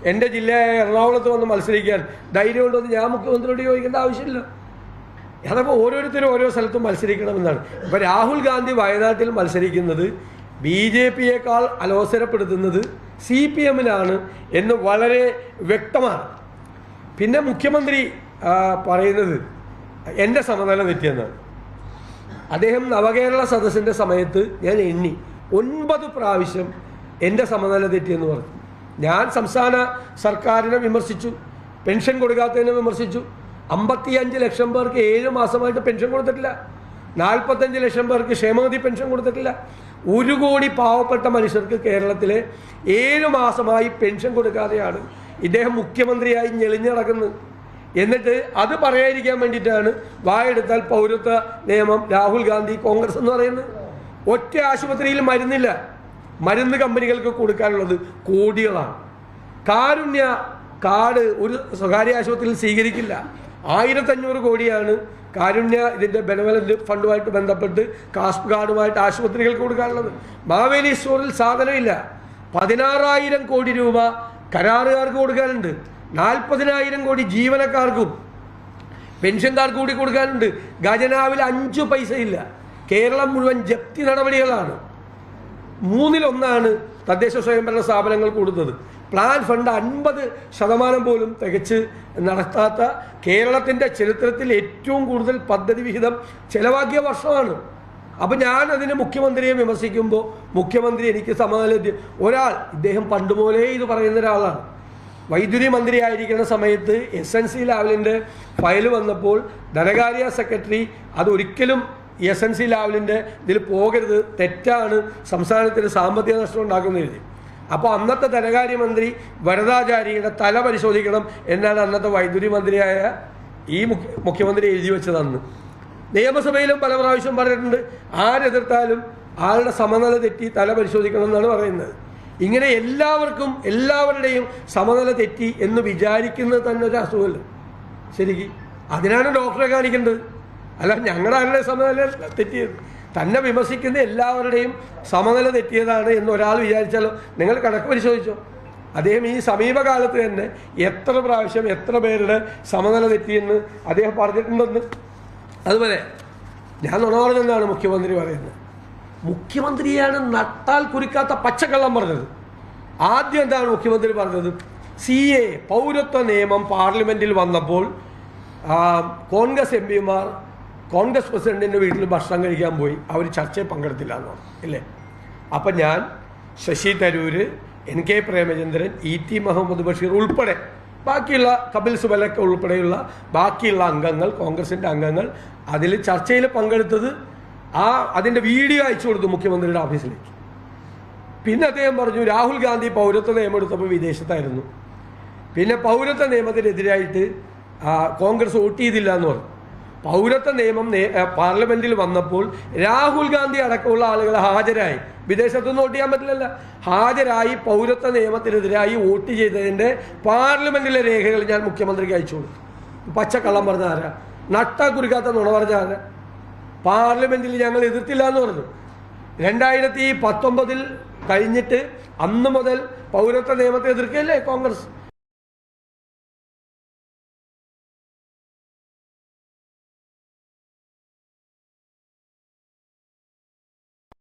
എൻ്റെ ജില്ലയായ എറണാകുളത്ത് വന്ന് മത്സരിക്കാൻ ധൈര്യം ഉണ്ടോ എന്ന് ഞാൻ മുഖ്യമന്ത്രിയോട് ചോദിക്കേണ്ട ആവശ്യമില്ല. അതപ്പോൾ ഓരോരുത്തരും ഓരോ സ്ഥലത്തും മത്സരിക്കണമെന്നാണ്. ഇപ്പോൾ രാഹുൽ ഗാന്ധി വയനാട്ടിൽ മത്സരിക്കുന്നത് BJPയേക്കാൾ അലോസരപ്പെടുത്തുന്നത് CPMനാണ് എന്ന് വളരെ വ്യക്തമാണ്. പിന്നെ മുഖ്യമന്ത്രി പറയുന്നത് എൻ്റെ സമനില തെറ്റിയെന്നാണ്. അദ്ദേഹം നവകേരള സദസ്സിൻ്റെ സമയത്ത് ഞാൻ എണ്ണി 9 പ്രാവശ്യം എൻ്റെ സമനില തെറ്റിയെന്ന് പറഞ്ഞു. ഞാൻ സംസ്ഥാന സർക്കാരിനെ വിമർശിച്ചു, പെൻഷൻ കൊടുക്കാത്തതിനെ വിമർശിച്ചു. 55 ലക്ഷം പേർക്ക് 7 മാസമായിട്ട് പെൻഷൻ കൊടുത്തിട്ടില്ല. 45 ലക്ഷം പേർക്ക് ക്ഷേമനിധി പെൻഷൻ കൊടുത്തിട്ടില്ല. 1 കോടി പാവപ്പെട്ട മനുഷ്യർക്ക് കേരളത്തിലെ 7 മാസമായി പെൻഷൻ കൊടുക്കാതെയാണ് ഇദ്ദേഹം മുഖ്യമന്ത്രിയായി ഞെളിഞ്ഞടക്കുന്നത്. എന്നിട്ട് അത് പറയാതിരിക്കാൻ വേണ്ടിയിട്ടാണ് വായെടുത്താൽ പൗരത്വ നിയമം രാഹുൽ ഗാന്ധി കോൺഗ്രസ് എന്ന് പറയുന്നത്. ഒറ്റ ആശുപത്രിയിൽ മരുന്നില്ല. മരുന്ന് കമ്പനികൾക്ക് കൊടുക്കാനുള്ളത് കോടികളാണ്. കാരുണ്യ കാർഡ് ഒരു സ്വകാര്യ ആശുപത്രിയിൽ സ്വീകരിക്കില്ല. 1500 കോടിയാണ് കാരുണ്യ ഇതിൻ്റെ ബെനവലൻ്റ് ഫണ്ടുമായിട്ട് ബന്ധപ്പെട്ട് കാസ്പ് കാർഡുമായിട്ട് ആശുപത്രികൾക്ക് കൊടുക്കാനുള്ളത്. മാവേലി സ്റ്റോറിൽ സാധനമില്ല. 16,000 കോടി രൂപ കരാറുകാർക്ക് കൊടുക്കാനുണ്ട്. 40,000 കോടി ജീവനക്കാർക്കും പെൻഷൻകാർക്ക് കൂടി കൊടുക്കാനുണ്ട്. ഖജനാവിൽ 5 പൈസ ഇല്ല. കേരളം മുഴുവൻ ജപ്തി നടപടികളാണ്. 1/3 തദ്ദേശ സ്വയംഭരണ സ്ഥാപനങ്ങൾ കൊടുത്തത്. പ്ലാൻ ഫണ്ട് 50% പോലും തികച്ച് നടത്താത്ത കേരളത്തിൻ്റെ ചരിത്രത്തിൽ ഏറ്റവും കൂടുതൽ പദ്ധതി വിഹിതം ചെലവാക്കിയ വർഷമാണ്. അപ്പം ഞാൻ അതിന് മുഖ്യമന്ത്രിയെ വിമർശിക്കുമ്പോൾ മുഖ്യമന്ത്രി എനിക്ക് സമാധാനം ഒരാൾ ഇദ്ദേഹം പണ്ടുപോലെ ഇത് പറയുന്ന ഒരാളാണ്. വൈദ്യുതി മന്ത്രിയായിരിക്കുന്ന സമയത്ത് SNC ലാവലിൻ്റെ ഫയൽ വന്നപ്പോൾ ധനകാര്യ സെക്രട്ടറി അതൊരിക്കലും SNC ലാവലിൻ്റെ ഇതിൽ പോകരുത്, തെറ്റാണ്, സംസ്ഥാനത്തിന് സാമ്പത്തിക നഷ്ടം ഉണ്ടാക്കുന്ന എഴുതി. അപ്പോൾ അന്നത്തെ ധനകാര്യമന്ത്രി വരദാചാരിയുടെ തല പരിശോധിക്കണം എന്നാണ് അന്നത്തെ വൈദ്യുതി മന്ത്രിയായ ഈ മുഖ്യമന്ത്രി എഴുതി വെച്ചത്. അന്ന് നിയമസഭയിലും പല പ്രാവശ്യം പറഞ്ഞിട്ടുണ്ട്, ആരെതിർത്താലും ആളുടെ സമനില തെറ്റി തല പരിശോധിക്കണം എന്നാണ് പറയുന്നത്. ഇങ്ങനെ എല്ലാവരുടെയും സമനില തെറ്റി എന്ന് വിചാരിക്കുന്നത് തന്നെ ഒരു അസുഖമല്ല ശരിക്കും. അതിനാണ് ഡോക്ടറെ കാണിക്കേണ്ടത്, അല്ല ഞങ്ങളുടെ ആരുടെ സമനില തെറ്റിയത്. തന്നെ വിമർശിക്കുന്ന എല്ലാവരുടെയും സമനില തെറ്റിയതാണ് എന്ന് ഒരാൾ വിചാരിച്ചാലോ? നിങ്ങൾ കണക്ക് പരിശോധിച്ചോ. അദ്ദേഹം ഈ സമീപകാലത്ത് തന്നെ എത്ര പ്രാവശ്യം എത്ര പേരുടെ സമനില തെറ്റിയെന്ന് അദ്ദേഹം പറഞ്ഞിട്ടുണ്ടെന്ന്. അതുപോലെ ഞാൻ നുണ പറഞ്ഞെന്നാണ് മുഖ്യമന്ത്രി പറയുന്നത്. മുഖ്യമന്ത്രിയാണ് നട്ടാൽ കുറിക്കാത്ത പച്ചക്കള്ളം പറഞ്ഞത്. ആദ്യം എന്താണ് മുഖ്യമന്ത്രി പറഞ്ഞത്? CA പൗരത്വ നിയമം പാർലമെൻറ്റിൽ വന്നപ്പോൾ കോൺഗ്രസ് MP-മാർ കോൺഗ്രസ് പ്രസിഡന്റിൻ്റെ വീട്ടിൽ ഭക്ഷണം കഴിക്കാൻ പോയി, അവർ ചർച്ചയിൽ പങ്കെടുത്തില്ല എന്നാണ് ഇല്ലേ. അപ്പം ഞാൻ, ശശി തരൂർ, NK പ്രേമചന്ദ്രൻ, ET മുഹമ്മദ് ബഷീർ ഉൾപ്പെടെ ബാക്കിയുള്ള കപിൽ സുബലൊക്കെ ഉൾപ്പെടെയുള്ള ബാക്കിയുള്ള അംഗങ്ങൾ, കോൺഗ്രസിൻ്റെ അംഗങ്ങൾ അതിൽ ചർച്ചയിൽ പങ്കെടുത്തത് അതിൻ്റെ വീഡിയോ അയച്ചു കൊടുത്തു മുഖ്യമന്ത്രിയുടെ ഓഫീസിലേക്ക്. പിന്നെ അദ്ദേഹം പറഞ്ഞു രാഹുൽ ഗാന്ധി പൗരത്വ നിയമം എടുത്തപ്പോൾ വിദേശത്തായിരുന്നു. പിന്നെ പൗരത്വ നിയമത്തിനെതിരായിട്ട് കോൺഗ്രസ് വോട്ട് ചെയ്തില്ല എന്ന് പറഞ്ഞു. പൗരത്വ നിയമം പാർലമെൻറ്റിൽ വന്നപ്പോൾ രാഹുൽ ഗാന്ധി അടക്കമുള്ള ആളുകൾ ഹാജരായി. വിദേശത്തൊന്നും വോട്ട് ചെയ്യാൻ പറ്റില്ലല്ലോ. ഹാജരായി പൗരത്വ നിയമത്തിനെതിരായി വോട്ട് ചെയ്തതിൻ്റെ പാർലമെൻറ്റിലെ രേഖകൾ ഞാൻ മുഖ്യമന്ത്രിക്ക് അയച്ചു കൊടുത്തു. പച്ചക്കള്ളം പറഞ്ഞ ആരാ? നട്ടാ കുറിക്കാത്ത നുണ പറഞ്ഞ ആരാ? പാർലമെൻറ്റിൽ ഞങ്ങൾ എതിർത്തില്ല എന്ന് പറഞ്ഞു. 2019 കഴിഞ്ഞിട്ട് അന്ന് മുതൽ പൗരത്വ നിയമത്തെ എതിർക്കുകയല്ലേ കോൺഗ്രസ്.